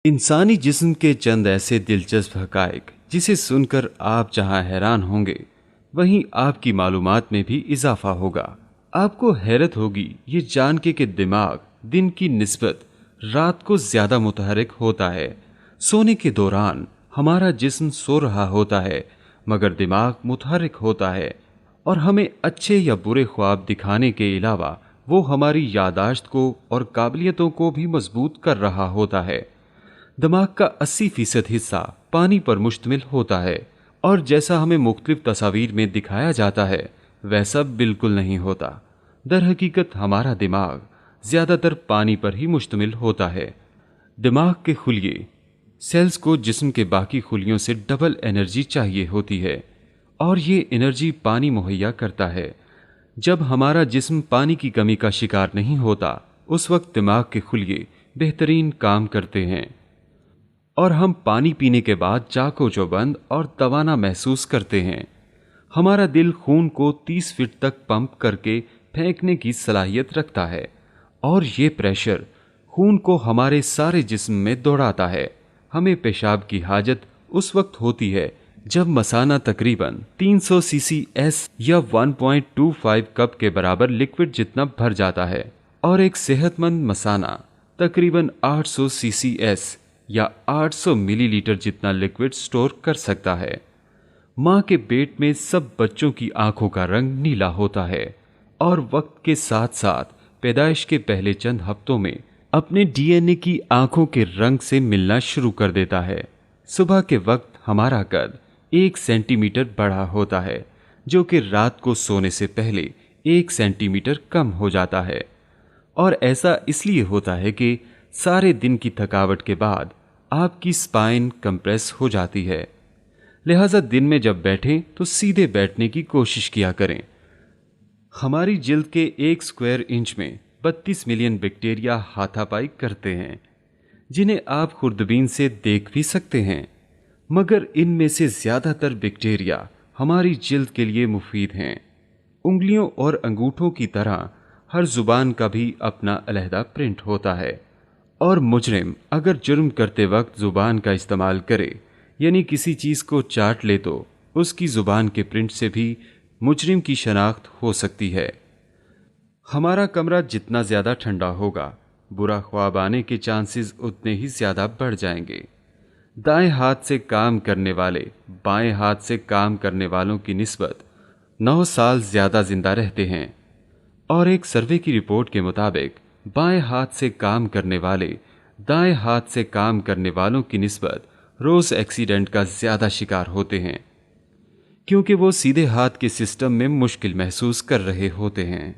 इंसानी जिस्म के चंद ऐसे दिलचस्प हकायक जिसे सुनकर आप जहां हैरान होंगे वहीं आपकी मालूमात में भी इजाफा होगा। आपको हैरत होगी ये जान के कि दिमाग दिन की निस्बत रात को ज्यादा मुतहरिक होता है। सोने के दौरान हमारा जिस्म सो रहा होता है मगर दिमाग मुतहरिक होता है और हमें अच्छे या बुरे ख्वाब दिखाने के अलावा वो हमारी यादाश्त को और काबिलियतों को भी मजबूत कर रहा होता है। दिमाग का 80% हिस्सा पानी पर मुश्तमिल होता है और जैसा हमें मुख्तलिफ तस्वीर में दिखाया जाता है वैसा बिल्कुल नहीं होता। दर हकीकत हमारा दिमाग ज़्यादातर पानी पर ही मुश्तमिल होता है। दिमाग के खुलिये सेल्स को जिस्म के बाकी खुलियों से डबल एनर्जी चाहिए होती है और ये एनर्जी पानी मुहैया करता है। जब हमारा जिस्म पानी की कमी का शिकार नहीं होता उस वक्त दिमाग के खुलिये बेहतरीन काम करते हैं और हम पानी पीने के बाद चाको चौबंद और तवाना महसूस करते हैं। हमारा दिल खून को 30 फीट तक पंप करके फेंकने की सलाहियत रखता है और ये प्रेशर खून को हमारे सारे जिस्म में दौड़ाता है। हमें पेशाब की हाजत उस वक्त होती है जब मसाना तकरीबन 300 CCS या 1.25 कप के बराबर लिक्विड जितना भर जाता है और एक सेहतमंद मसाना तकरीबन 800 CCS या 800 मिलीलीटर जितना लिक्विड स्टोर कर सकता है। माँ के पेट में सब बच्चों की आंखों का रंग नीला होता है और वक्त के साथ साथ पैदाइश के पहले चंद हफ्तों में अपने DNA की आंखों के रंग से मिलना शुरू कर देता है। सुबह के वक्त हमारा कद 1 सेंटीमीटर बड़ा होता है जो कि रात को सोने से पहले 1 सेंटीमीटर कम हो जाता है और ऐसा इसलिए होता है कि सारे दिन की थकावट के बाद आपकी स्पाइन कंप्रेस हो जाती है। लिहाजा दिन में जब बैठें तो सीधे बैठने की कोशिश किया करें। हमारी जिल्द के 1 स्क्वायर इंच में 32 मिलियन बैक्टीरिया हाथापाई करते हैं जिन्हें आप खुर्दबीन से देख भी सकते हैं, मगर इनमें से ज़्यादातर बैक्टीरिया हमारी जिल्द के लिए मुफीद हैं। उंगलियों और अंगूठों की तरह हर जुबान का भी अपना अलहदा प्रिंट होता है और मुजरिम अगर जुर्म करते वक्त जुबान का इस्तेमाल करे यानी किसी चीज़ को चाट ले तो उसकी जुबान के प्रिंट से भी मुजरिम की शनाख्त हो सकती है। हमारा कमरा जितना ज़्यादा ठंडा होगा बुरा ख्वाब आने के चांसेस उतने ही ज़्यादा बढ़ जाएंगे। दाएं हाथ से काम करने वाले बाएं हाथ से काम करने वालों की निस्बत 9 साल ज़्यादा जिंदा रहते हैं और एक सर्वे की रिपोर्ट के मुताबिक बाएं हाथ से काम करने वाले दाएं हाथ से काम करने वालों की निस्बत रोज़ एक्सीडेंट का ज़्यादा शिकार होते हैं क्योंकि वो सीधे हाथ के सिस्टम में मुश्किल महसूस कर रहे होते हैं।